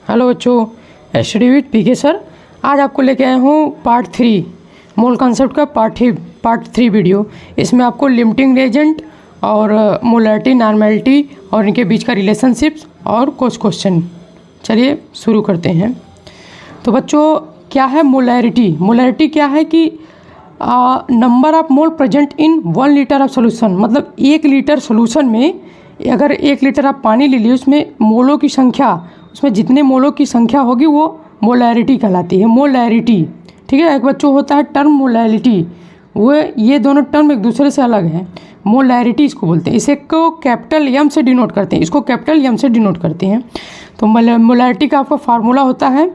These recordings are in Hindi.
हेलो बच्चों, स्टडी विद पीके सर। आज आपको लेके आया हूँ पार्ट 3 मोल कॉन्सेप्ट का पार्ट 3 वीडियो। इसमें आपको लिमिटिंग रिएजेंट और मोलैरिटी, नॉर्मेलिटी और इनके बीच का रिलेशनशिप्स और कुछ क्वेश्चन। चलिए शुरू करते हैं। तो बच्चों, क्या है मोलैरिटी? मोलैरिटी क्या है कि number of mole present in 1 litre of solution. मतलब 1 लीटर सोल्यूशन में अगर 1 लीटर आप पानी ले लिए, उसमें मोलों की संख्या, उसमें जितने मोलों की संख्या होगी वो मोलैरिटी कहलाती है। मोलैरिटी, ठीक है। एक बच्चों होता है टर्म मोलैरिटी, वो ये दोनों टर्म एक दूसरे से अलग हैं। मोलैरिटी इसको बोलते हैं। इसे को कैपिटल एम से डिनोट करते हैं, इसको कैपिटल एम से डिनोट करते हैं। तो मोलैरिटी का आपका फार्मूला होता है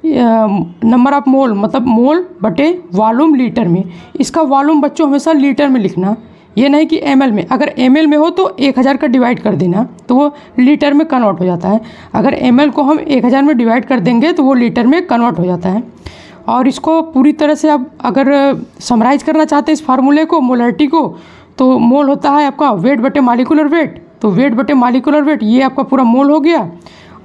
नंबर ऑफ मोल, मतलब मोल बटे वॉल्यूम लीटर में। इसका वॉल्यूम बच्चों हमेशा लीटर में लिखना, ये नहीं कि ml में। अगर ml में हो तो 1000 का डिवाइड कर देना तो वो लीटर में कन्वर्ट हो जाता है। अगर ml को हम 1000 में डिवाइड कर देंगे तो वो लीटर में कन्वर्ट हो जाता है। और इसको पूरी तरह से आप अगर समराइज़ करना चाहते हैं इस फार्मूले को, मोलैरिटी को, तो मोल होता है आपका वेट बटे मॉलिक्यूलर वेट। तो वेट बटे मॉलिक्यूलर वेट ये आपका पूरा मोल हो गया।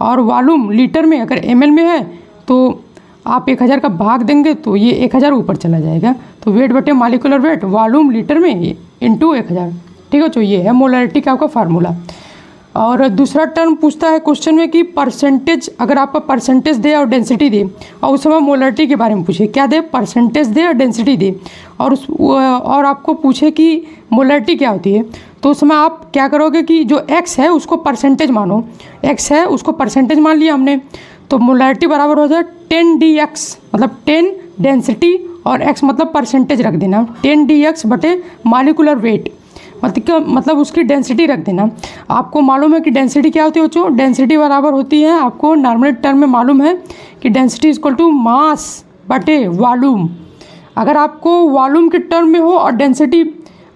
और वॉल्यूम लीटर में अगर ml में है तो आप 1000 का भाग देंगे तो ये 1000 ऊपर चला जाएगा। तो वेट बटे मॉलिक्यूलर वेट वॉल्यूम लीटर में इंटू 1000, ठीक है। तो ये है मोलैरिटी का आपका फार्मूला। और दूसरा टर्म पूछता है क्वेश्चन में कि परसेंटेज, अगर आपका परसेंटेज दे और डेंसिटी दे, और उस समय मोलैरिटी के बारे में पूछे, क्या दे? परसेंटेज दे और डेंसिटी दे, और आपको पूछे कि मोलैरिटी क्या होती है, तो उस समय आप क्या करोगे कि जो x है उसको परसेंटेज मानो। x है उसको परसेंटेज मान लिया हमने, तो मोलैरिटी बराबर हो जाए 10dx, मतलब 10 डेंसिटी और x मतलब परसेंटेज रख देना, 10dx बटे मॉलिक्यूलर वेट, मतलब उसकी डेंसिटी रख देना। आपको मालूम है कि डेंसिटी क्या होती है बच्चों? डेंसिटी बराबर होती है, आपको नॉर्मल टर्म में मालूम है कि डेंसिटी इक्वल टू मास बटे वॉल्यूम। अगर आपको वॉल्यूम के टर्म में हो और डेंसिटी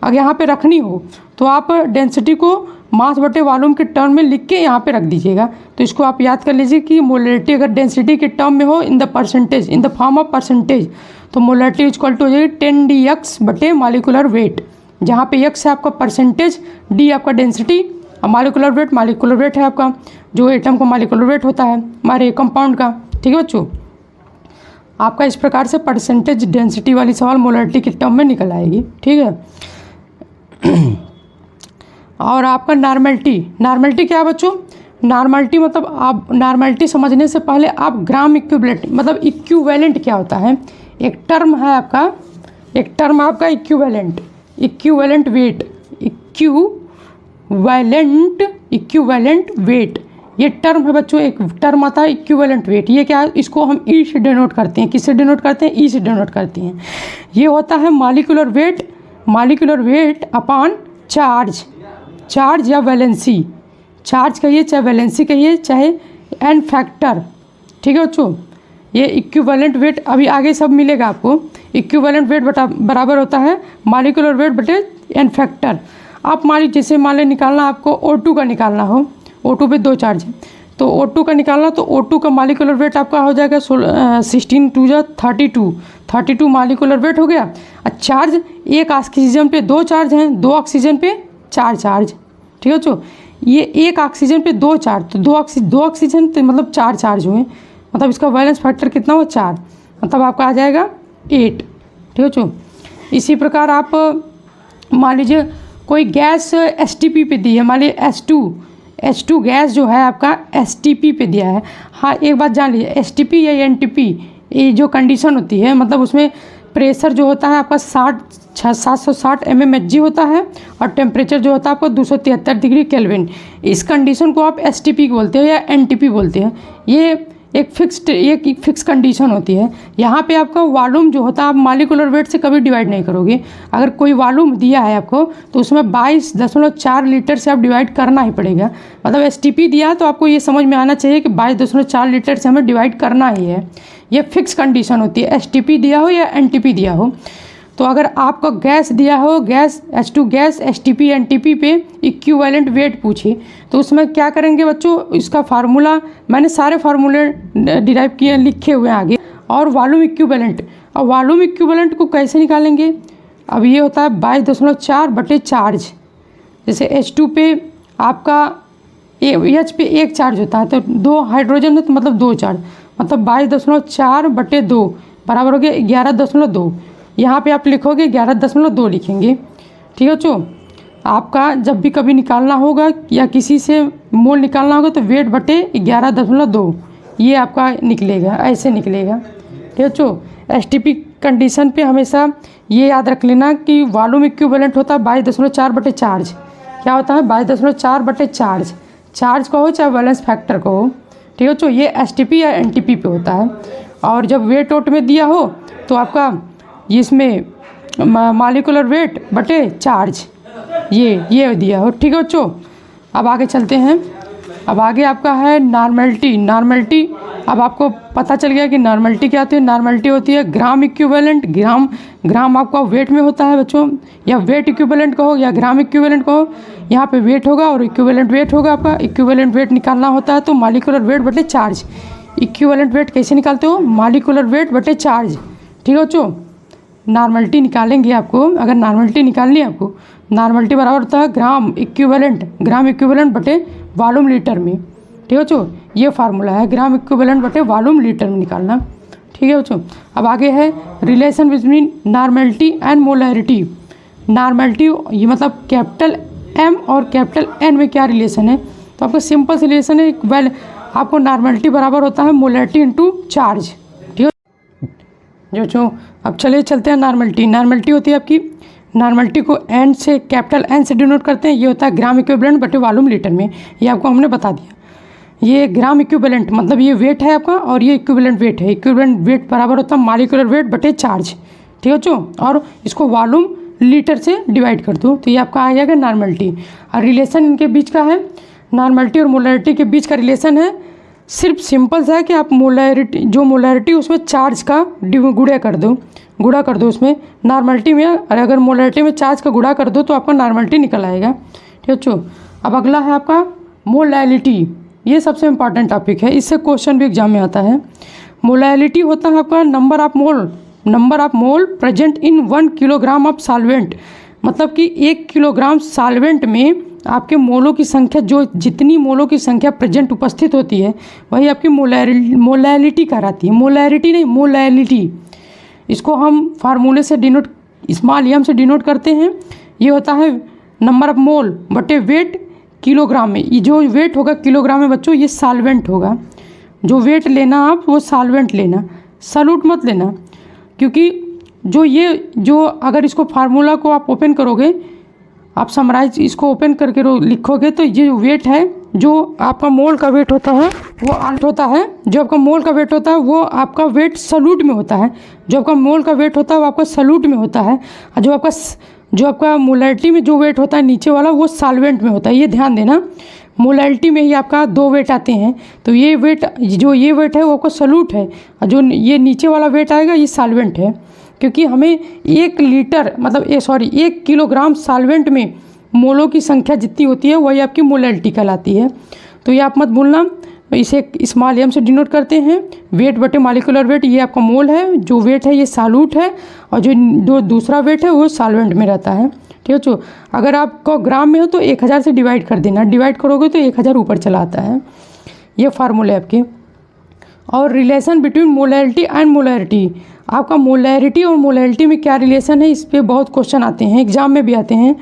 अगर यहाँ पे रखनी हो तो आप डेंसिटी को मास बटे वॉल्यूम के टर्म में लिख के यहाँ पे रख दीजिएगा। तो इसको आप याद कर लीजिए कि मोलैरिटी अगर डेंसिटी के टर्म में हो in the percentage, in the form of percentage, तो मोलैरिटी इक्वल टू हो जाएगी 10dx बटे मॉलिक्यूलर वेट, जहाँ पे x है आपका परसेंटेज, d आपका डेंसिटी, और मॉलिक्यूलर वेट है आपका जो एटम का मॉलिक्यूलर वेट होता है हमारे कंपाउंड का, ठीक है बच्चों। आपका इस प्रकार से परसेंटेज डेंसिटी वाली सवाल मोलैरिटी के टर्म में निकल आएगी, ठीक है। और आपका नॉर्मेलिटी क्या है बच्चों? नॉर्मेलिटी मतलब आप नॉर्मेलिटी समझने से पहले आप ग्राम इक्विवेलेंट, मतलब इक्विवेलेंट क्या होता है? एक टर्म है आपका, एक टर्म आपका इक्विवेलेंट वेट, इक्विवेलेंट वेट, ये टर्म है बच्चों। एक टर्म आता है इक्विवेलेंट वेट, ये क्या है? इसको हम ई से डिनोट करते हैं। किससे डिनोट करते हैं? ई से डिनोट करते हैं। ये होता है मॉलिक्यूलर वेट अपॉन चार्ज या वैलेंसी। चार्ज कहिए चाहे वैलेंसी कहिए चाहे एन फैक्टर, ठीक है बच्चों। ये इक्विवेलेंट वेट अभी आगे सब मिलेगा आपको। इक्विवेलेंट वेट बराबर होता है मॉलिक्यूलर वेट बटे एन फैक्टर। आप जैसे मान लें निकालना आपको O2 का निकालना हो, O2 पे 2 चार्ज है, तो O2 का निकालना, तो O2 का मॉलिक्यूलर वेट आपका हो जाएगा 16 2 जा 32 मॉलिक्यूलर वेट हो गया। और चार्ज, एक ऑक्सीजन पे 2 चार्ज हैं, 2 ऑक्सीजन पे 4 चार्ज, ठीक है बच्चों। ये एक ऑक्सीजन पे 2 चार्ज, तो 2 ऑक्सीजन पे मतलब 4 चार्ज हुए, मतलब इसका वैलेंस फैक्टर कितना हुआ? 4, मतलब आपका आ जाएगा 8, ठीक है बच्चों। इसी प्रकार आप मान लीजिए कोई गैस STP पे दी है, मान लीजिए H2 गैस जो है आपका STP पे दिया है। हाँ, एक बात जान लीजिए, STP या NTP ये जो कंडीशन होती है, मतलब उसमें प्रेशर जो होता है आपका 760 mmHg होता है, और टेम्परेचर जो होता है आपका 273 डिग्री केल्विन। इस कंडीशन को आप STP बोलते हैं या NTP बोलते हैं। ये एक फिक्स कंडीशन होती है। यहाँ पे आपका वॉल्यूम जो होता है आप मॉलिक्यूलर वेट से कभी डिवाइड नहीं करोगे। अगर कोई वॉल्यूम दिया है आपको तो उसमें 22.4 लीटर से आप डिवाइड करना ही पड़ेगा। मतलब STP दिया है तो आपको ये समझ में आना चाहिए कि 22.4 लीटर से हमें डिवाइड करना ही है। ये फिक्स कंडीशन होती है, STP दिया हो या NTP दिया हो। तो अगर आपका गैस दिया हो, gas H2 gas STP NTP पे इक्विवेलेंट वेट पूछे, तो उसमें क्या करेंगे बच्चों? इसका फार्मूला मैंने सारे फार्मूले डिराइव किए, लिखे हुए हैं आगे। और वॉल्यूम इक्विवेलेंट, और वॉल्यूम इक्विवेलेंट को कैसे निकालेंगे? अब ये होता है 22.4 बटे चार्ज। जैसे H2 पे आपका एच पे एक चार्ज होता है, तो 2 हाइड्रोजन है तो मतलब 2 चार्ज, मतलब 22.4/2 बराबर हो गया 11.2। यहाँ पे आप लिखोगे 11.2 लिखेंगे। ठीक है बच्चों, आपका जब भी कभी निकालना होगा या किसी से मोल निकालना होगा तो वेट बटे 11.2 ये आपका निकलेगा, ऐसे निकलेगा। ठीक है बच्चों, एसटीपी कंडीशन पे हमेशा ये याद रख लेना कि वॉल्यूम इक्विवेलेंट होता है 22.4 बटे चार्ज। क्या होता है 22.4 बटे चार्ज, चार्ज का हो चाहे बैलेंस फैक्टर का हो। ठीक है बच्चों, ये एसटीपी या एनटीपी पे होता है। और जब वेट आउट में दिया हो तो आपका इसमें मॉलिक्यूलर वेट बटे चार्ज ये दिया हो। ठीक है बच्चों, अब आगे चलते हैं। अब आगे आपका है नॉर्मलिटी। नॉर्मलिटी अब आपको पता चल गया कि नॉर्मलिटी क्या होती है। नॉर्मलिटी होती है ग्राम इक्विवेलेंट, ग्राम आपका वेट में होता है बच्चों, या वेट इक्विवेलेंट कहो या ग्राम इक्विवेलेंट कहो। यहाँ पे वेट होगा और इक्विवेलेंट वेट होगा। आपका इक्विवेलेंट वेट निकालना होता है तो मॉलिक्यूलर वेट बटे चार्ज। इक्विवेलेंट वेट कैसे निकालते हो, मॉलिक्यूलर वेट बटे चार्ज। ठीक है बच्चों, नॉर्मलिटी निकालेंगे आपको, अगर नॉर्मलिटी निकालनी है आपको, नॉर्मलिटी बराबर होता है ग्राम इक्विवेलेंट बटे वॉल्यूम लीटर में। ठीक है बच्चों, ये फार्मूला है, ग्राम इक्विवेलेंट बटे वॉल्यूम लीटर में निकालना। ठीक है बच्चों, अब आगे है relation between normality and molarity. Normality ये मतलब कैपिटल एम और कैपिटल एन में क्या रिलेशन है, तो आपका सिंपल सी रिलेशन है। वेल आपको नॉर्मलिटी बराबर होता है मोलैरिटी इंटू चार्ज। ठीक है जो अब चलते हैं नॉर्मलिटी। नॉर्मलिटी होती है आपकी, नॉर्मलिटी को एन से कैपिटल एन से डिनोट करते हैं। ये होता है ग्राम इक्विवेलेंट बटे वॉल्यूम लीटर में, ये आपको हमने बता दिया। ये ग्राम इक्विवेलेंट मतलब ये वेट है आपका और ये इक्विवेलेंट वेट है। इक्विवेलेंट वेट बराबर होता है मॉलिक्यूलर वेट बटे चार्ज। ठीक है बच्चों, और इसको वॉल्यूम लीटर से डिवाइड कर दो तो ये आपका आ जाएगा नॉर्मलिटी। और रिलेशन इनके बीच का है, नॉर्मलिटी और मोलैरिटी के बीच का रिलेशन है सिर्फ सिंपल सा है कि आप मोलैरिटी उसमें चार्ज का गुणा कर दो उसमें नॉर्मलिटी में, और अगर मोलैरिटी में चार्ज का गुणा कर दो तो आपका नॉर्मलिटी निकल आएगा। ठीक है बच्चों, अब अगला है आपका मोलैलिटी। ये सबसे इंपॉर्टेंट टॉपिक है, इससे क्वेश्चन भी एग्जाम में आता है। मोलैलिटी होता है आपका number of mole present in 1 kilogram of solvent, मतलब कि 1 किलोग्राम सॉल्वेंट में आपके मोलों की संख्या, जो जितनी मोलों की संख्या प्रेजेंट उपस्थित होती है वही आपकी मोलैलिटी कहलाती है। मोलैरिटी नहीं, मोलैलिटी। इसको हम फार्मूले से डिनोट, स्मॉल एम से डिनोट करते हैं। ये होता है नंबर ऑफ मोल बटे वेट किलोग्राम में। ये जो वेट होगा किलोग्राम में बच्चों ये सॉल्वेंट होगा। जो वेट लेना आप वो सॉल्वेंट लेना, सॉल्यूट मत लेना, क्योंकि जो अगर इसको फार्मूला को आप ओपन करोगे, आप समराइज इसको ओपन करके लिखोगे तो ये वेट है, जो आपका मोल का वेट होता है वो आल्ट होता है। जो आपका मोल का वेट होता है वो आपका वेट सॉल्यूट में होता है। जो आपका मोल का वेट होता है वो आपका सॉल्यूट में होता है। और जो आपका मोलैरिटी में जो वेट होता है नीचे वाला वो सॉल्वेंट में होता है। ये ध्यान देना, मोलैरिटी में ही आपका 2 वेट आते हैं, तो ये वेट है वो आपका सॉल्यूट है, और जो ये नीचे वाला वेट आएगा ये सॉल्वेंट है। क्योंकि हमें 1 किलोग्राम सॉल्वेंट में मोलों की संख्या जितनी होती है वही आपकी मोलैलिटी कहलाती है। तो ये आप मत भूलना, इसे स्मॉल एम से डिनोट करते हैं। वेट बटे मॉलिक्यूलर वेट ये आपका मोल है, जो वेट है ये सॉल्यूट है, और जो दूसरा वेट है वो सॉल्वेंट में रहता है। ठीक है बच्चों, अगर आपको ग्राम में हो तो 1000 से डिवाइड कर देना, डिवाइड करोगे तो 1000 ऊपर चला आता है। ये फार्मूले आपके। और relation between molality and molarity, आपका मोलैरिटी और मोलैलिटी में क्या रिलेशन है, इस पर बहुत क्वेश्चन आते हैं, एग्जाम में भी आते हैं।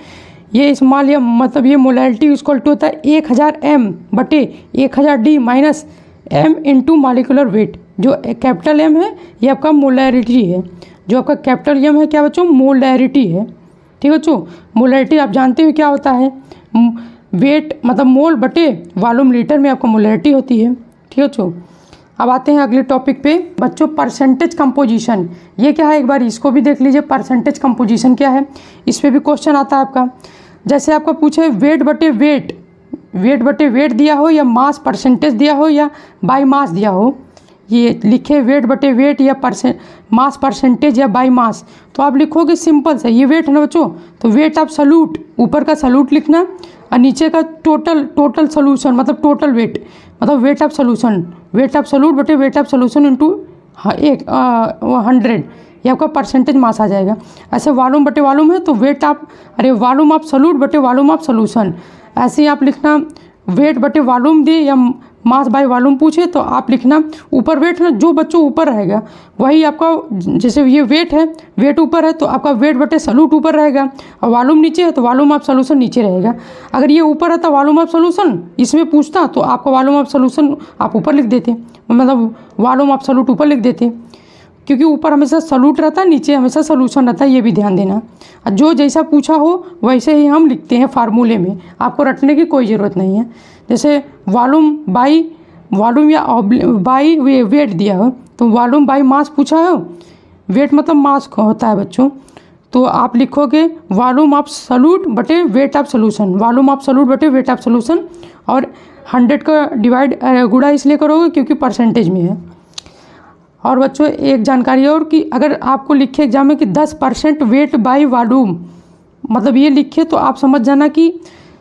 ये स्मॉल एम मतलब ये मोलैलिटी इक्वल टू होता है 1000 m बटे 1000 d minus m into molecular weight. जो कैपिटल एम है ये आपका मोलैरिटी है, जो आपका कैपिटल एम है क्या बच्चों, मोलैरिटी है। ठीक है बच्चों, मोलैरिटी आप जानते हो क्या होता है, वेट मतलब मोल बटे वॉल्यूम लीटर में आपका मोलैरिटी होती है। ठीक है बच्चों, अब आते हैं अगले टॉपिक पे बच्चों, परसेंटेज कंपोजिशन। ये क्या है एक बार इसको भी देख लीजिए, परसेंटेज कंपोजिशन क्या है, इस पर भी क्वेश्चन आता है आपका। जैसे आपको पूछे वेट बटे वेट दिया हो, या मास परसेंटेज दिया हो, या बाई मास दिया हो, ये लिखे वेट बटे वेट या मास परसेंटेज या बाई मास, तो आप लिखोगे सिंपल सा, ये वेट है ना बच्चों, तो वेट ऑफ सॉल्यूट, ऊपर का सॉल्यूट लिखना और नीचे का टोटल सॉल्यूशन मतलब टोटल वेट, मतलब वेट ऑफ सॉल्यूट बटे वेट ऑफ सॉल्यूशन इंटू 100, ये आपका परसेंटेज मास आ जाएगा। ऐसे वॉल्यूम बटे वॉल्यूम है तो वॉल्यूम ऑफ सॉल्यूट बटे वॉल्यूम ऑफ सॉल्यूशन, ऐसे ही आप लिखना वेट बटे वॉल्यूम दे या मास बाय वॉल्यूम पूछे तो आप लिखना ऊपर वेट ना, जो बच्चों ऊपर रहेगा वही आपका, जैसे ये वेट है, वेट ऊपर है तो आपका वेट बटे सॉल्यूट ऊपर रहेगा, और वॉल्यूम नीचे है तो वॉल्यूम ऑफ सॉल्यूशन नीचे रहेगा। अगर ये ऊपर रहता वॉल्यूम ऑफ सॉल्यूशन इसमें पूछता तो आपका वॉल्यूम ऑफ सॉल्यूशन आप ऊपर लिख देते, मतलब वॉल्यूम ऑफ सॉल्यूट ऊपर लिख देते, क्योंकि ऊपर हमेशा सॉल्यूट रहता है, नीचे हमेशा सॉल्यूशन रहता है, ये भी ध्यान देना। जो जैसा पूछा हो वैसे ही हम लिखते हैं फार्मूले में, आपको रटने की कोई ज़रूरत नहीं है। जैसे वॉल्यूम बाई वॉल्यूम या बाई वेट दिया हो तो वॉल्यूम बाई मास पूछा हो, वेट मतलब मास होता है बच्चों, तो आप लिखोगे वॉल्यूम ऑफ सॉल्यूट बटे weight of solution, volume of solute बटे वेट ऑफ सॉल्यूशन, और 100 का डिवाइड गुणा इसलिए करोगे क्योंकि परसेंटेज में है। और बच्चों एक जानकारी और कि अगर आपको लिखे एग्जाम में कि 10% वेट बाई वॉल्यूम, मतलब ये लिखे तो आप समझ जाना कि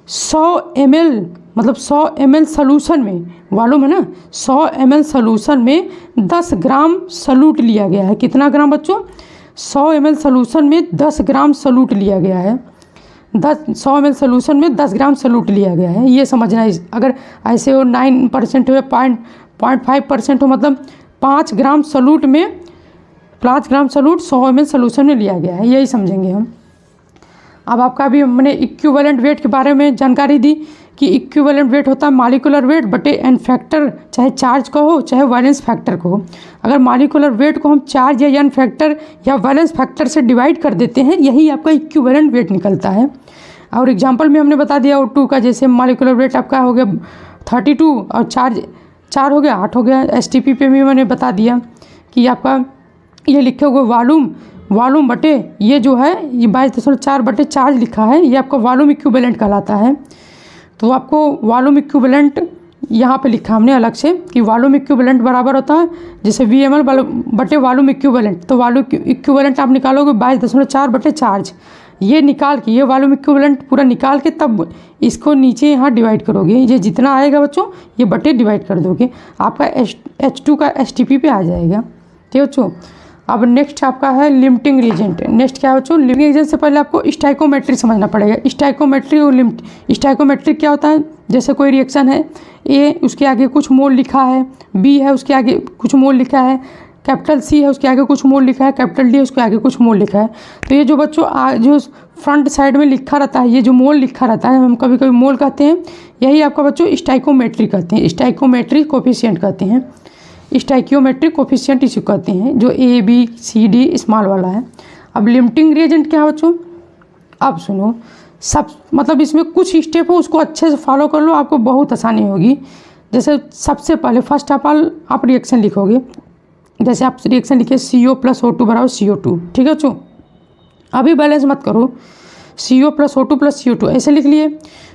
100 ml मतलब 100 ml सोल्यूशन में, वॉल्यूम है ना, 100 ml सोल्यूशन में 10 ग्राम सॉल्यूट लिया गया है। कितना ग्राम बच्चों? 100 ml सोल्यूशन में 10 ग्राम सॉल्यूट लिया गया है। 100 ml सोल्यूशन में 10 ग्राम सॉल्यूट लिया गया है, ये समझना। अगर ऐसे हो 9% हो, 0.5% हो, मतलब 5 ग्राम सॉल्यूट में 5 ग्राम सॉल्यूट 100 ml सोल्यूशन में लिया गया है, यही समझेंगे हम। अब आपका भी मैंने इक्विवेलेंट वेट के बारे में जानकारी दी कि इक्विवेलेंट वेट होता है मॉलिक्यूलर वेट बटे एन फैक्टर, चाहे चार्ज का हो चाहे वैलेंस फैक्टर का हो। अगर मॉलिक्यूलर वेट को हम चार्ज या एन फैक्टर या वैलेंस फैक्टर से डिवाइड कर देते हैं, यही आपका इक्विवेलेंट वेट निकलता है। और एग्जांपल में हमने बता दिया O2 का, जैसे मॉलिक्यूलर वेट आपका हो गया 32 और चार्ज 4 हो गया 8 हो गया। STP पे भी मैंने बता दिया कि आपका ये लिखे हुए वॉल्यूम बटे ये जो है ये 22.4 बटे चार्ज लिखा है, ये आपका वॉल्यूम इक्विवेलेंट कहलाता है। तो आपको वॉल्यूम इक्विवेलेंट यहाँ पे लिखा हमने अलग से कि वॉल्यूम इक्विवेलेंट बराबर होता है जैसे VML बटे वॉल्यूम इक्विवेलेंट, तो वॉल्यूम इक्विवेलेंट आप निकालोगे 22.4 बटे चार्ज, ये निकाल के ये वॉल्यूम इक्विवेलेंट पूरा निकाल के तब इसको नीचे यहाँ डिवाइड करोगे, ये जितना आएगा बच्चों ये बटे डिवाइड कर दोगे, आपका H2 का STP पे आ जाएगा। ठीक है बच्चों। अब नेक्स्ट आपका है लिमिटिंग रिएजेंट। नेक्स्ट क्या है बच्चों? लिमिटिंग रिएजेंट से पहले आपको स्टाइकोमेट्री समझना पड़ेगा। स्टाइकोमेट्री और स्टाइकोमेट्री क्या होता है? जैसे कोई रिएक्शन है A, उसके आगे कुछ मोल लिखा है, B है उसके आगे कुछ मोल लिखा है, कैपिटल C है उसके आगे कुछ मोल लिखा है, कैपिटल D है उसके आगे कुछ मोल लिखा है। तो ये जो बच्चों जो फ्रंट साइड में लिखा रहता है, ये जो मोल लिखा रहता है, हम कभी कभी मोल कहते हैं, यही आपका बच्चों स्टाइकोमेट्री कहते हैं, स्टाइकोमेट्री कोफिशिएंट कहते हैं, स्टाइकियोमेट्रिक कोफिशिएंट इसे कहते हैं, जो A B C D small वाला है। अब लिमिटिंग रिएजेंट क्या है बच्चों? अब सुनो, सब मतलब इसमें कुछ स्टेप हो उसको अच्छे से फॉलो कर लो, आपको बहुत आसानी होगी। जैसे सबसे पहले फर्स्ट ऑफ ऑल आप रिएक्शन लिखोगे, जैसे आप रिएक्शन लिखिए CO + O2 बराबर CO2। ठीक है बच्चों, अभी बैलेंस मत करो, CO + O2 + CO2 ऐसे लिख लिए।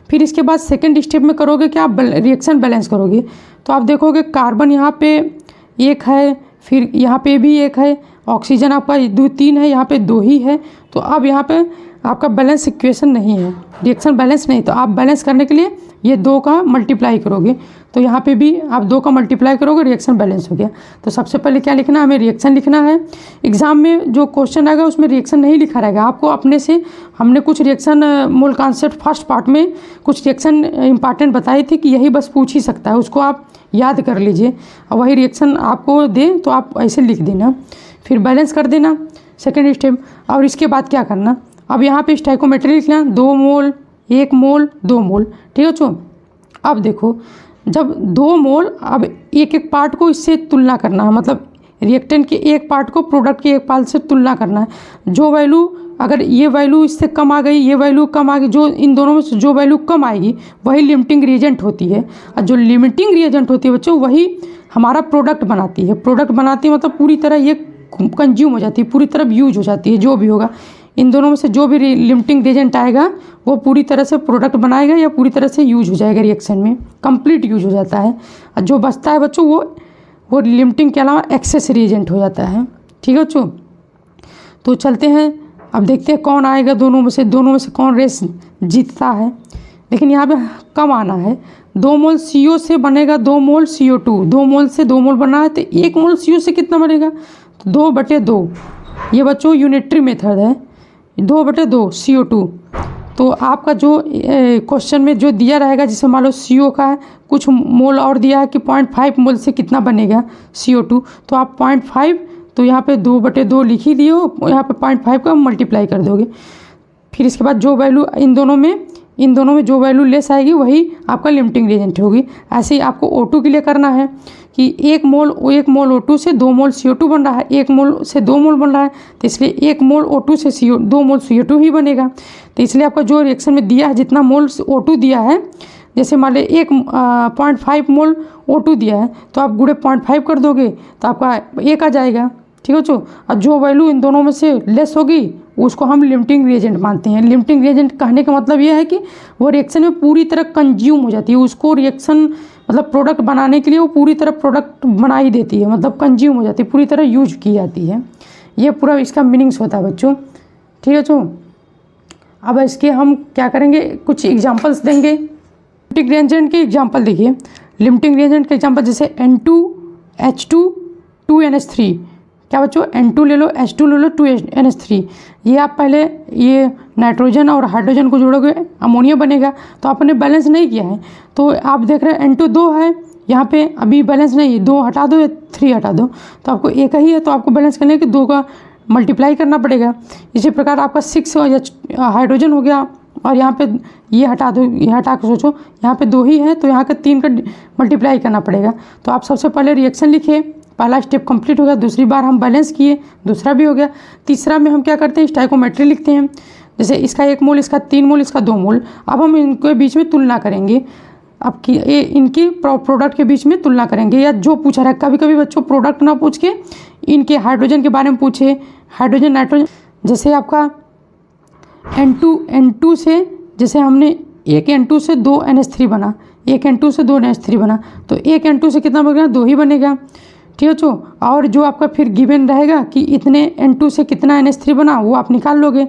फिर इसके बाद सेकेंड स्टेप में करोगे कि आप रिएक्शन बैलेंस करोगे, तो आप देखोगे कार्बन यहाँ पे 1 है, फिर यहाँ पे भी 1 है, ऑक्सीजन आपका 3 है, यहाँ पे 2 ही है। तो अब यहाँ पे आपका बैलेंस इक्वेशन नहीं है, रिएक्शन बैलेंस नहीं, तो आप बैलेंस करने के लिए ये 2 का मल्टीप्लाई करोगे, तो यहाँ पे भी आप 2 का मल्टीप्लाई करोगे, रिएक्शन बैलेंस हो गया। तो सबसे पहले क्या लिखना है? हमें रिएक्शन लिखना है। एग्जाम में जो क्वेश्चन आएगा उसमें रिएक्शन नहीं लिखा रहेगा, आपको अपने से हमने कुछ रिएक्शन मूल कॉन्सेप्ट फर्स्ट पार्ट में कुछ रिएक्शन इंपॉर्टेंट बताई थी कि यही बस पूछ ही सकता है, उसको आप याद कर लीजिए और वही रिएक्शन आपको दे तो आप ऐसे लिख देना, फिर बैलेंस कर देना सेकेंड स्टेप। और इसके बाद क्या करना? अब यहाँ पे स्टाइकोमेट्री लिखना, 2 मोल 1 मोल 2 मोल। ठीक है बच्चों, अब देखो जब 2 मोल, अब एक पार्ट को इससे तुलना करना है, मतलब रिएक्टेंट के एक पार्ट को प्रोडक्ट के एक पार्ट से तुलना करना है। जो वैल्यू, अगर ये वैल्यू इससे कम आ गई, ये वैल्यू कम आ गई, जो इन दोनों में से जो वैल्यू कम आएगी वही लिमिटिंग रिएजेंट होती है। और जो लिमिटिंग रिएजेंट होती है बच्चों वही हमारा प्रोडक्ट बनाती है। प्रोडक्ट बनाती है मतलब पूरी तरह ये कंज्यूम हो जाती है, पूरी तरह यूज हो जाती है। जो भी होगा इन दोनों में से जो भी लिमिटिंग रिएजेंट आएगा वो पूरी तरह से प्रोडक्ट बनाएगा या पूरी तरह से यूज हो जाएगा, रिएक्शन में कंप्लीट यूज हो जाता है। और जो बचता है बच्चों वो लिमिटिंग के अलावा एक्सेस रिएजेंट हो जाता है। ठीक है बच्चों, तो चलते हैं अब देखते हैं कौन आएगा दोनों में से कौन रेस जीतता है। लेकिन यहाँ पे कम आना है, 2 मोल CO से बनेगा 2 मोल CO2, 2 मोल से 2 मोल बना है तो 1 मोल CO से कितना बनेगा? तो 2/2। ये बच्चों यूनिटरी मेथड है, 2/2 CO2। तो आपका जो क्वेश्चन में जो दिया रहेगा, जैसे मान लो CO का कुछ मोल और दिया है कि 0.5 मोल से कितना बनेगा CO2, तो आप 0.5 तो यहाँ पे 2/2 लिख ही दिए हो, यहाँ पे 0.5 का मल्टीप्लाई कर दोगे। फिर इसके बाद जो वैल्यू इन दोनों में जो वैल्यू लेस आएगी वही आपका लिमिटिंग रिएजेंट होगी। ऐसे ही आपको O2 के लिए करना है कि 1 मोल O2 से 2 मोल CO2 बन रहा है, 1 मोल से 2 मोल बन रहा है, तो इसलिए 1 मोल O2 से 2 मोल CO2 ही बनेगा। तो इसलिए आपका जो रिएक्शन में दिया है, जितना मोल O2 दिया है, जैसे मान लें 0.5 मोल O2 दिया है, तो आप गुणे 0.5 कर दोगे तो आपका 1 आ जाएगा। ठीक है बच्चों। और जो वैल्यू इन दोनों में से लेस होगी उसको हम लिमिटिंग रिएजेंट मानते हैं। लिमिटिंग रिएजेंट कहने का मतलब ये है कि वो रिएक्शन में पूरी तरह कंज्यूम हो जाती है, उसको रिएक्शन मतलब प्रोडक्ट बनाने के लिए वो पूरी तरह प्रोडक्ट बना ही देती है, मतलब कंज्यूम हो जाती है, पूरी तरह यूज की जाती है। ये पूरा इसका मीनिंग्स होता है बच्चों। ठीक है बच्चों। अब इसके हम क्या करेंगे, कुछ एग्जांपल्स देंगे। लिमिटिंग रिएजेंट के एग्जांपल देखिए। लिमिटिंग रिएजेंट के एग्जांपल जैसे N2H2 2NH3। क्या बच्चों, N2 ले लो, H2 ले लो, 2NH3। ये आप पहले ये नाइट्रोजन और हाइड्रोजन को जोड़ोगे अमोनिया बनेगा, तो आपने बैलेंस नहीं किया है। तो आप देख रहे हैं N2 2 है, यहाँ पे अभी बैलेंस नहीं है, 2 हटा दो या 3 हटा दो, तो आपको एक ही है, तो आपको बैलेंस करने के 2 का मल्टीप्लाई करना पड़ेगा। इसी प्रकार आपका 6 हाइड्रोजन हो गया, और यहाँ पे ये हटा दो, ये हटा के सोचो, यहाँ पे 2 ही है, तो यहाँ का 3 का मल्टीप्लाई करना पड़ेगा। तो आप सबसे पहले रिएक्शन लिखिए, पहला स्टेप कंप्लीट हो गया, दूसरी बार हम बैलेंस किए, दूसरा भी हो गया। तीसरा में हम क्या करते हैं, स्टाइकोमेट्री लिखते हैं। जैसे इसका 1 मोल, इसका 3 मोल, इसका 2 मोल। अब हम इनके बीच में तुलना करेंगे, अब इनकी प्रोडक्ट के बीच में तुलना करेंगे, या जो पूछा रहा है। कभी कभी बच्चों प्रोडक्ट ना पूछ के इनके हाइड्रोजन के बारे में पूछे, हाइड्रोजन नाइट्रोजन। जैसे आपका N2 से, जैसे हमने 1 N2 से 2 NH3 बना, 1 N2 से 2 NH3 बना, तो 1 N2 से कितना बनेगा, 2 ही बनेगा। ठीक है बच्चों। और जो आपका फिर गिवन रहेगा कि इतने N2 से कितना NH3 बना, वो आप निकाल लोगे।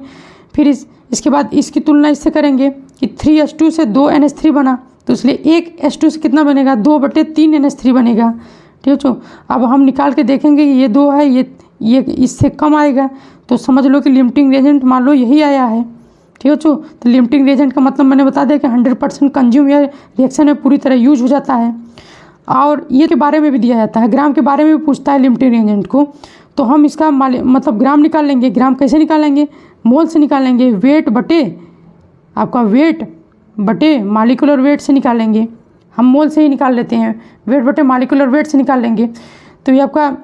फिर इसके बाद इसकी तुलना इससे करेंगे कि 3H2 से 2 NH3 बना, तो इसलिए 1 H2 से कितना बनेगा, 2/3 NH3 बनेगा। ठीक है बच्चों। अब हम निकाल के देखेंगे कि ये 2 है, ये इससे कम आएगा, तो समझ लो कि लिमिटिंग रिएजेंट मान लो यही आया है। ठीक है बच्चों। तो लिमिटिंग रिएजेंट का मतलब मैंने बता दिया कि 100% कंज्यूम या रिएक्शन में पूरी तरह यूज हो जाता है। और ये के बारे में भी दिया जाता है, ग्राम के बारे में भी पूछता है लिमिटिंग रिएजेंट को। तो हम इसका मतलब ग्राम निकाल लेंगे। ग्राम कैसे निकालेंगे, मोल से निकालेंगे, वेट बटे आपका वेट बटे मालिकुलर वेट से निकालेंगे। हम मोल से ही निकाल लेते हैं, वेट बटे मालिकुलर वेट से निकाल लेंगे। तो ये आपका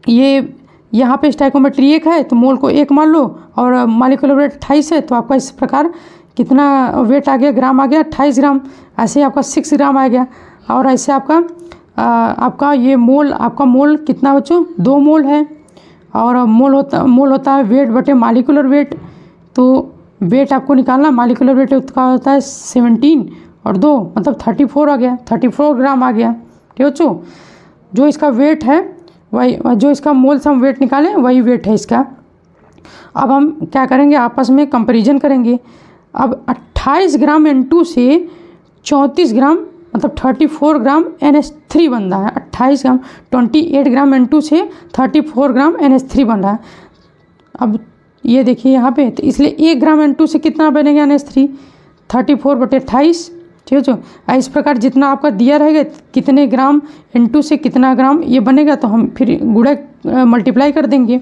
ये यहाँ पे स्टाइकोमेट्री 1 है, तो मोल को 1 मान लो, और मालिकुलर वेट 28 है, तो आपका इस प्रकार कितना वेट आ गया, ग्राम आ गया 28 ग्राम। ऐसे ही आपका 6 ग्राम आ गया। और ऐसे आपका ये मोल, आपका मोल कितना बच्चों, 2 मोल है। और मोल होता है वेट बटे मालिकुलर वेट। तो वेट आपको निकालना, मालिकुलर वेट का होता है 17 और 2 मतलब 34 आ गया, 34 ग्राम आ गया। ठीक है बच्चों। जो इसका वेट है वही, जो इसका मोल से हम वेट निकालें वही वेट है इसका। अब हम क्या करेंगे, आपस में कंपैरिजन करेंगे। अब 28 ग्राम N2 से 34 ग्राम मतलब 34 ग्राम NH3 बन रहा है। 28 ग्राम N2 से 34 ग्राम NH3 बन रहा है। अब ये देखिए यहाँ पे, तो इसलिए 1 ग्राम N2 से कितना बनेगा NH3, 34/28। ठीक है जो। इस प्रकार जितना आपका दिया रहेगा कितने ग्राम N2 से कितना ग्राम ये बनेगा, तो हम फिर गुणा मल्टीप्लाई कर देंगे।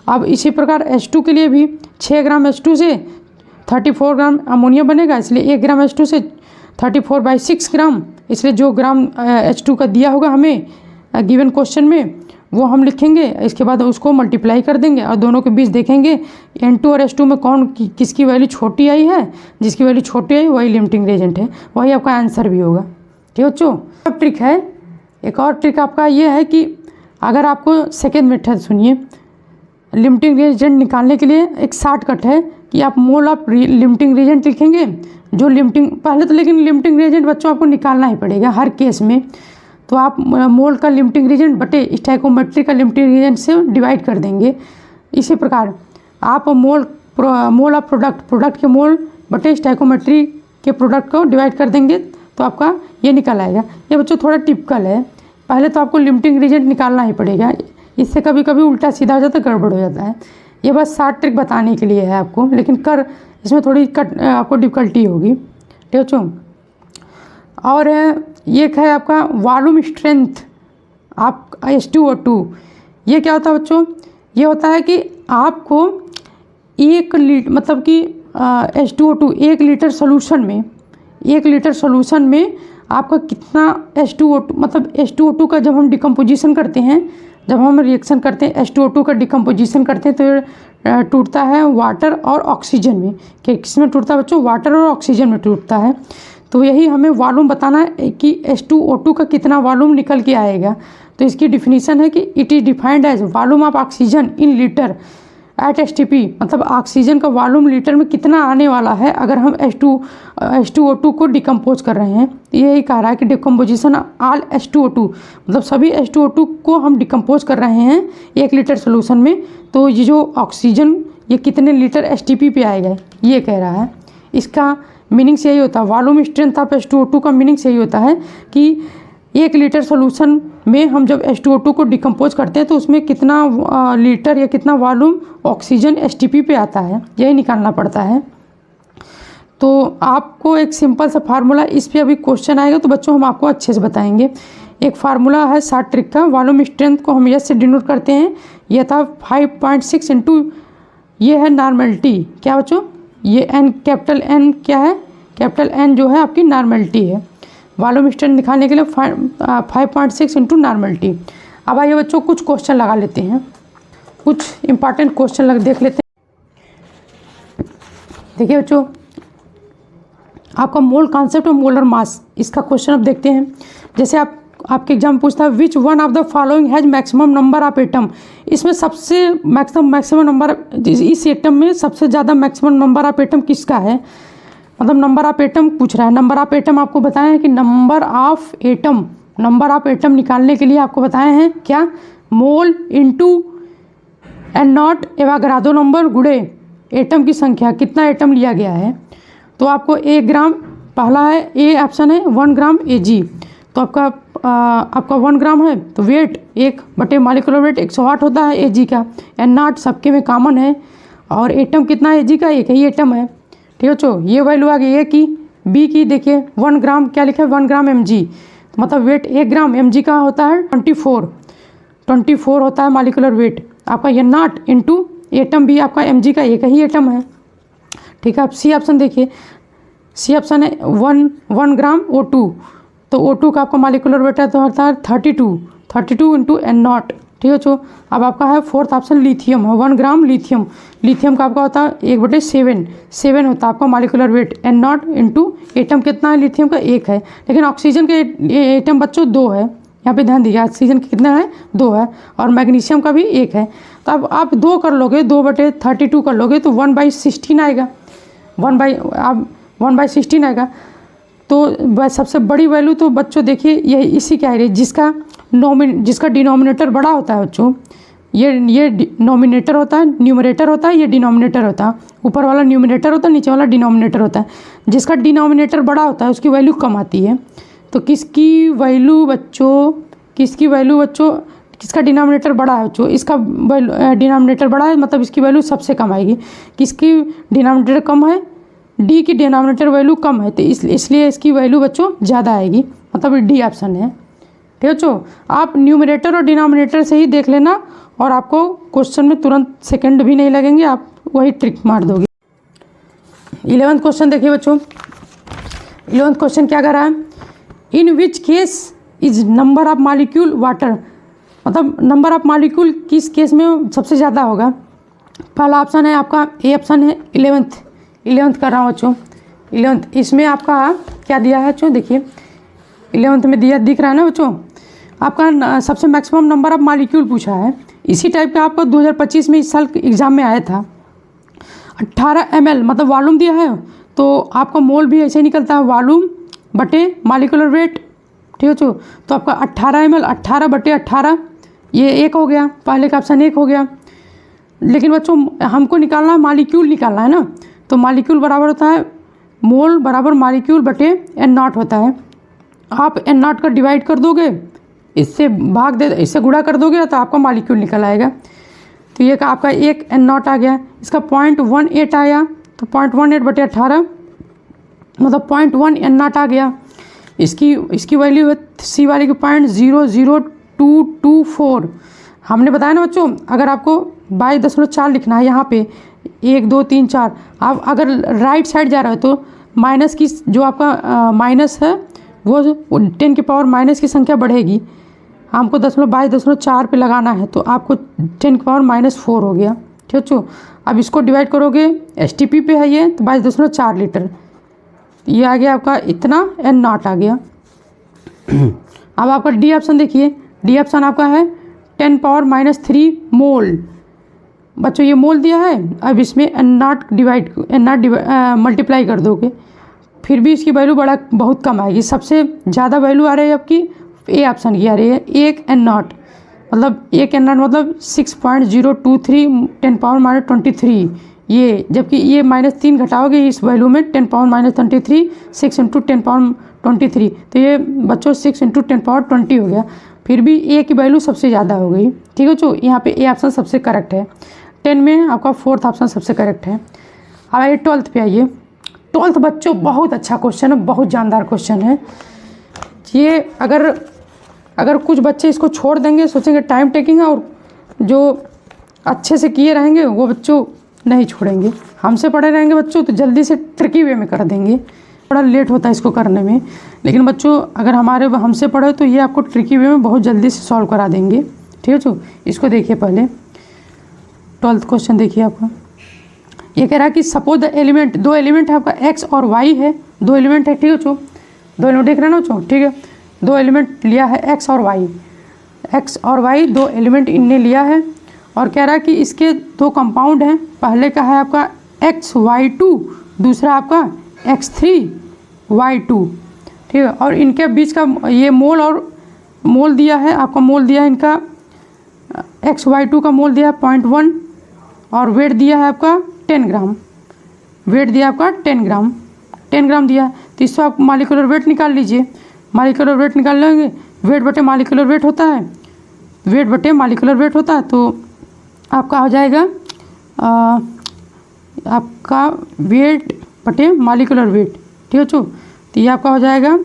अब इसी प्रकार H2 के लिए भी 6 ग्राम H2 से 34 ग्राम अमोनिया बनेगा, इसलिए 1 ग्राम H2 से 34/6 ग्राम। इसलिए जो ग्राम H2 का दिया होगा हमें गिवन क्वेश्चन में, वो हम लिखेंगे। इसके बाद उसको मल्टीप्लाई कर देंगे और दोनों के बीच देखेंगे N2 और H2 में कौन किसकी वैल्यू छोटी आई है। जिसकी वैल्यू छोटी आई वही लिमिटिंग रिएजेंट है, वही आपका आंसर भी होगा। ठीक है बच्चों। अब ट्रिक है, एक और ट्रिक आपका ये है कि अगर आपको सेकेंड मेथड सुनिए, लिमिटिंग रिएजेंट निकालने के लिए एक शॉर्टकट है कि आप मोल ऑफ लिमिटिंग रिएजेंट लिखेंगे। जो लिमिटिंग पहले तो, लेकिन लिमिटिंग रिएजेंट बच्चों आपको निकालना ही पड़ेगा हर केस में। तो आप मोल का लिमिटिंग रिएजेंट बटे स्टोइकोमेट्री का लिमिटिंग रिएजेंट से डिवाइड कर देंगे। इसी प्रकार आप मोल ऑफ प्रोडक्ट के मोल बटे स्टोइकोमेट्री के प्रोडक्ट को डिवाइड कर देंगे, तो आपका ये निकल आएगा। ये बच्चों थोड़ा टिपिकल है, पहले तो आपको लिमिटिंग रिएजेंट निकालना ही पड़ेगा। इससे कभी कभी उल्टा सीधा हो जाता है, गड़बड़ हो जाता है। ये बस शॉर्ट ट्रिक बताने के लिए है आपको, लेकिन इसमें थोड़ी आपको डिफ़िकल्टी होगी, ठीक है बच्चों। और ये है आपका वॉल्यूम स्ट्रेंथ आप H2O2। ये क्या होता है बच्चों, ये होता है कि आपको 1 लीटर मतलब कि H2O2 1 लीटर सोल्यूशन में, 1 लीटर सोल्यूशन में आपका कितना H2O2 मतलब H2O2 का जब हम डिकम्पोजिशन करते हैं, जब हम रिएक्शन करते हैं H2O2 का डिकम्पोजिशन करते हैं तो टूटता है वाटर और ऑक्सीजन में। किस में टूटता है बच्चों, वाटर और ऑक्सीजन में टूटता है। तो यही हमें वॉल्यूम बताना है कि H2O2 का कितना वॉल्यूम निकल के आएगा। तो इसकी डिफिनीशन है कि it is defined as volume of oxygen in litre at STP, मतलब ऑक्सीजन का वॉल्यूम लीटर में कितना आने वाला है अगर हम H2O2 को डिकम्पोज कर रहे हैं। यही कह रहा है कि डिकम्पोजिशन ऑल H2O2, मतलब सभी H2O2 को हम डिकम्पोज कर रहे हैं 1 लीटर सोल्यूशन में, तो ये जो ऑक्सीजन ये कितने लीटर STP पे आएगा ये कह रहा है। इसका मीनिंग यही होता है, वॉल्यूम स्ट्रेंथ ऑफ H2O2 का मीनिंग यही होता है कि 1 लीटर सोल्यूशन में हम जब H2O2 को डिकम्पोज करते हैं तो उसमें कितना लीटर या कितना वॉल्यूम ऑक्सीजन STP पे आता है, यही निकालना पड़ता है। तो आपको एक सिंपल सा फार्मूला, इस पे अभी क्वेश्चन आएगा तो बच्चों हम आपको अच्छे से बताएंगे। एक फार्मूला है शॉर्ट ट्रिक का, वॉल्यूम स्ट्रेंथ को हम S से डिनोट करते हैं। यह था 5.6 इंटू ये है नॉर्मेलिटी, क्या बच्चों, ये N कैपिटल N क्या है, कैपिटल N जो है आपकी नॉर्मेलिटी है। वॉल्यूम स्ट्रेंथ दिखाने के लिए 5.6 इंटू नॉर्मेलिटी। अब आइए बच्चों कुछ क्वेश्चन लगा लेते हैं, कुछ इंपॉर्टेंट क्वेश्चन देख लेते हैं। देखिए बच्चों, आपका मोल कॉन्सेप्ट और मोलर मास, इसका क्वेश्चन अब देखते हैं। जैसे आपके एग्जाम पूछता है which one of the following has maximum number of atom, इसमें सबसे मैक्सिमम नंबर, इस एटम में सबसे ज़्यादा मैक्सिमम नंबर ऑफ एटम किसका है, मतलब नंबर ऑफ एटम पूछ रहा है। नंबर ऑफ एटम आपको बताया है कि नंबर ऑफ एटम निकालने के लिए आपको बताए हैं क्या, mole into N naught Avogadro number गुणे एटम की संख्या, कितना एटम लिया गया है। तो आपको 1 ग्राम, पहला है ए ऑप्शन है 1 ग्राम Ag, तो आपका 1 ग्राम है तो वेट 1 बटे मॉलिक्यूलर वेट 108 होता है Ag का। एन नॉट सबके में कॉमन है और एटम कितना है Ag का, एक ही एटम है, ठीक है बच्चों। ये वैल्यू आ गई ए की, बी की देखिए 1 ग्राम क्या लिखा है 1 ग्राम Mg, मतलब वेट 1 ग्राम Mg का होता है 24 होता है मॉलिक्यूलर वेट आपका। ये नॉट इंटू एटम भी आपका Mg का एक ही एटम है, ठीक है। आप सी ऑप्शन देखिए, सी ऑप्शन है 1 ग्राम O2, तो O2 का आपका मॉलिक्यूलर वेट है तो होता है 32 इंटू एन नॉट, ठीक है बच्चों। अब आपका है 4th ऑप्शन लिथियम है 1 ग्राम लिथियम का आपका होता है 1/7 होता है आपका molecular weight, N naught into atom कितना है लिथियम का 1 है, लेकिन ऑक्सीजन के एटम बच्चों 2 है, यहाँ पे ध्यान दीजिए ऑक्सीजन का कितना है 2 है, और मैग्नीशियम का भी 1 है। तो अब आप 2 कर लोगे, 2/32 कर लोगे तो 1/16 आएगा, 1/16 आएगा। तो सबसे बड़ी वैल्यू तो बच्चों देखिए यही इसी क्या है, जिसका डिनोमिनेटर बड़ा होता है बच्चों, ये नोमिनेटर होता है, न्यूमरेटर होता है, ये डिनोमिनेटर होता है। ऊपर वाला न्यूमरेटर होता है, नीचे वाला डिनोमिनेटर होता है। जिसका डिनोमिनेटर बड़ा होता है उसकी वैल्यू कम आती है। तो किसकी वैल्यू बच्चों, किसका डिनोमिनेटर बड़ा है बच्चों, इसका डिनोमिनेटर बड़ा है मतलब इसकी वैल्यू सबसे कम आएगी। किसकी डिनोमिनेटर कम है, डी की डिनोमिनेटर वैल्यू कम है, तो इसलिए इसकी वैल्यू बच्चों ज़्यादा आएगी, मतलब डी ऑप्शन है, ठीक है बच्चों। आप न्यूमरेटर और डिनोमिनेटर से ही देख लेना और आपको क्वेश्चन में तुरंत सेकंड भी नहीं लगेंगे, आप वही ट्रिक मार दोगे। 11th क्वेश्चन देखिए बच्चों, 11th क्वेश्चन क्या कर रहा है, in which case is number of molecule water, मतलब नंबर ऑफ मॉलिक्यूल किस केस में सबसे ज़्यादा होगा। पहला ऑप्शन है आपका ए ऑप्शन है 11th कर रहा हूँ बच्चों। 11th इसमें आपका क्या दिया है बच्चों, देखिए 11th में दिख रहा है ना बच्चों, आपका सबसे मैक्सिमम नंबर ऑफ मॉलिक्यूल पूछा है। इसी टाइप का आपका 2025 में इस साल एग्ज़ाम में आया था। 18 ml मतलब वॉल्यूम दिया है, तो आपका मोल भी ऐसे निकलता है वॉल्यूम बटे मॉलिक्यूलर वेट, ठीक है बच्चों। तो आपका 18 ml 18/18 ये 1 हो गया, पहले का ऑप्शन 1 हो गया। लेकिन बच्चों हमको निकालना है मॉलिक्यूल निकालना है ना, तो मॉलिक्यूल बराबर होता है मोल बराबर मॉलिक्यूल बटे एन नॉट होता है। आप एन नॉट का डिवाइड कर दोगे, इससे गुणा कर दोगे तो आपका मॉलिक्यूल निकल आएगा। तो ये आपका 1 एन नॉट आ गया, इसका 0.18 आया तो 0.18/18 मतलब 0.1 n0 आ गया। इसकी वैल्यू है सी वाले की 0.00224। हमने बताया ना बच्चों, अगर आपको 22.4 लिखना है यहाँ पे 1 2 3 4, आप अगर राइट साइड जा रहे हो तो माइनस की जो आपका माइनस है वो 10 की पावर माइनस की संख्या बढ़ेगी। हमको 22.4 पे लगाना है तो आपको 10 की पावर -4 हो गया। ठीक है, अब इसको डिवाइड करोगे STP पे है ये तो 22.4 लीटर, ये आ गया आपका इतना n0 आ गया। अब आपका डी ऑप्शन देखिए, डी ऑप्शन आपका है 10 पावर -3 मोल। बच्चों ये मोल दिया है, अब इसमें n0 मल्टीप्लाई कर दोगे, फिर भी इसकी वैल्यू बहुत कम आएगी। सबसे ज़्यादा वैल्यू आ रही है आपकी ए ऑप्शन की आ रही है 1 n0, मतलब 1 n0 मतलब 6.023 10 पावर -23 ये, जबकि ये -3 घटाओगे इस वैल्यू में 10 पावर -23 6 × 10 पावर 23, तो ये बच्चों 6 × 10 पावर 20 हो गया। फिर भी ए की वैल्यू सबसे ज़्यादा हो गई। ठीक है बच्चों, यहाँ पे ए ऑप्शन सबसे करेक्ट है। 10 में आपका 4th ऑप्शन सबसे करेक्ट है। अब आइए 12th पे आइए। 12th बच्चों बहुत अच्छा क्वेश्चन है, बहुत जानदार क्वेश्चन है ये। अगर कुछ बच्चे इसको छोड़ देंगे, सोचेंगे टाइम टेकिंग है, और जो अच्छे से किए रहेंगे वो बच्चों नहीं छोड़ेंगे। हमसे पढ़े रहेंगे बच्चों तो जल्दी से ट्रिकी वे में कर देंगे, थोड़ा लेट होता है इसको करने में, लेकिन बच्चों अगर हमसे पढ़े तो ये आपको ट्रिकी वे में बहुत जल्दी से सॉल्व करा देंगे। ठीक है बच्चों, इसको देखिए पहले 12th क्वेश्चन देखिए आपका। ये कह रहा है कि सपोज द एलिमेंट, 2 एलिमेंट है आपका x और y है, 2 एलिमेंट है। ठीक है बच्चों, 2 एलिमेंट देख रहे हैं ना बच्चों, ठीक है, 2 एलिमेंट लिया है x और y 2 एलिमेंट इनने लिया है, और कह रहा है कि इसके 2 कंपाउंड हैं। पहले का है आपका XY2, दूसरा आपका X3Y2। ठीक है, और इनके बीच का ये मोल दिया है आपका, मोल दिया है इनका XY2 का मोल दिया है 0.1, और वेट दिया है आपका 10 ग्राम, वेट दिया आपका 10 ग्राम दिया है। तो इससे आप मॉलिक्यूलर वेट निकाल लीजिए। मॉलिक्यूलर वेट निकाल लेंगे, वेट बटे मॉलिक्यूलर वेट होता है, वेट बटे मॉलिक्यूलर वेट होता है, तो आपका हो जाएगा आपका वेट बटे मॉलिक्यूलर वेट। ठीक है बच्चों, तो ये आपका हो जाएगा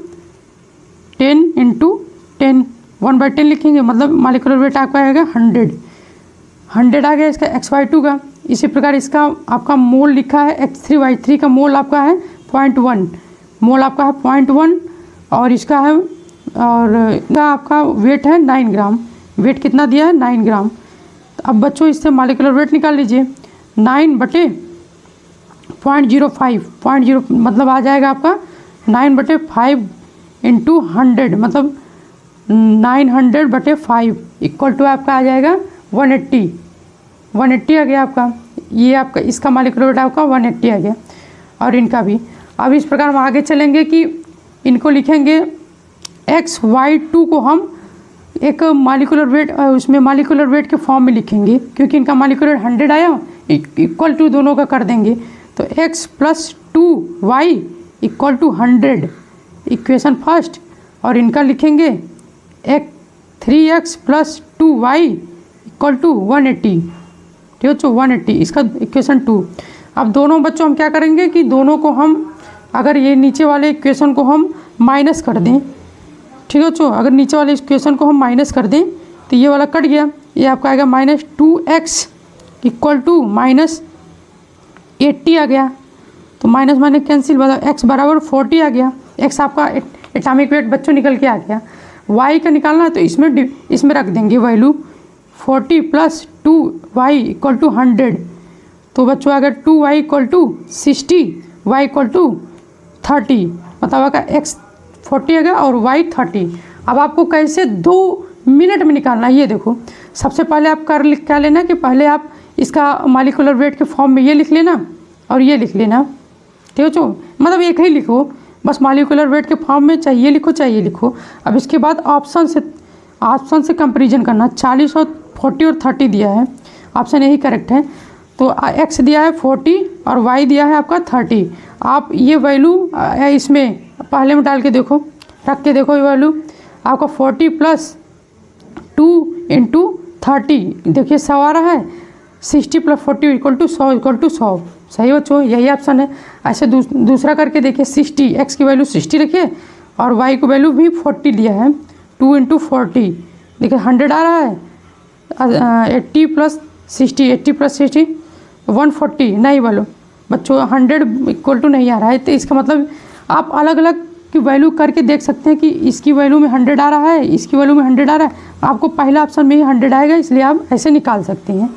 10 × 10, 1/10 लिखेंगे, मतलब मॉलिक्यूलर वेट आपका आएगा 100 आ गया इसका XY2 का। इसी प्रकार इसका आपका मोल लिखा है X3Y3 का मोल आपका है 0.1, मोल आपका है 0.1, और इसका है, और इसका आपका वेट है 9 ग्राम, वेट कितना दिया है 9 ग्राम। तो अब बच्चों इससे मॉलिक्यूलर वेट निकाल लीजिए, 9 बटे 0.05 मतलब आ जाएगा आपका 9 बटे 5 × 100, मतलब 900 बटे 5 इक्वल टू आपका आ जाएगा 180 आ गया आपका। ये आपका इसका मॉलिक्यूलर वेट आपका 180 आ गया, और इनका भी। अब इस प्रकार हम आगे चलेंगे कि इनको लिखेंगे XY2 को हम एक मॉलिक्यूलर वेट, उसमें मॉलिक्यूलर वेट के फॉर्म में लिखेंगे, क्योंकि इनका मॉलिक्यूलर 100 आया, इक्वल टू दोनों का कर देंगे, तो x + 2y = 100 इक्वेशन फर्स्ट, और इनका लिखेंगे 3x + 2y = 180। ठीक है बच्चों, 180 इसका इक्वेशन 2। अब दोनों बच्चों हम क्या करेंगे कि दोनों को हम, अगर ये नीचे वाले इक्वेशन को हम माइनस कर दें, ठीक है बच्चों, अगर नीचे वाले इक्वेशन को हम माइनस कर दें तो ये वाला कट गया, ये आपका आएगा -2x = -80 आ गया, तो माइनस माइनस कैंसिल, मतलब x बराबर 40 आ गया। x आपका एटॉमिक वेट बच्चों निकल के आ गया। y का निकालना है तो इसमें रख देंगे वैल्यू 40 + 2y = 100, तो बच्चों अगर 2y = 60 y = 30, मतलब आपका x 40 आ गया और y 30। अब आपको कैसे 2 मिनट में निकालना है ये देखो। सबसे पहले आप क्या लेना कि पहले आप इसका मॉलिक्यूलर वेट के फॉर्म में ये लिख लेना और ये लिख लेना। ठीक है बच्चों, मतलब एक ही लिखो बस, मॉलिक्यूलर वेट के फॉर्म में चाहिए लिखो चाहिए लिखो। अब इसके बाद ऑप्शन से कंपैरिजन करना, 40 और 40 और 30 दिया है, ऑप्शन यही करेक्ट है। तो x दिया है 40 और y दिया है आपका 30। आप ये वैल्यू इसमें पहले में डाल के देखो, रख के देखो, ये वैल्यू आपका 40 + 2 × 30, देखिए 100 आ रहा है, 60 + 40 = 100 = 100, सही बच्चों, यही ऑप्शन है। ऐसे दूसरा करके देखिए 60, एक्स की वैल्यू 60 रखिए और वाई की वैल्यू भी 40 लिया है। 2 × 40 देखिए 100 आ रहा है। 80 + 60, 80 + 60 140, नहीं बोलो बच्चों 100 = नहीं आ रहा है। तो इसका मतलब आप अलग अलग की वैल्यू करके देख सकते हैं कि इसकी वैल्यू में 100 आ रहा है, इसकी वैल्यू में 100 आ रहा है। आपको पहला ऑप्शन में ही 100 आएगा, इसलिए आप ऐसे निकाल सकते हैं।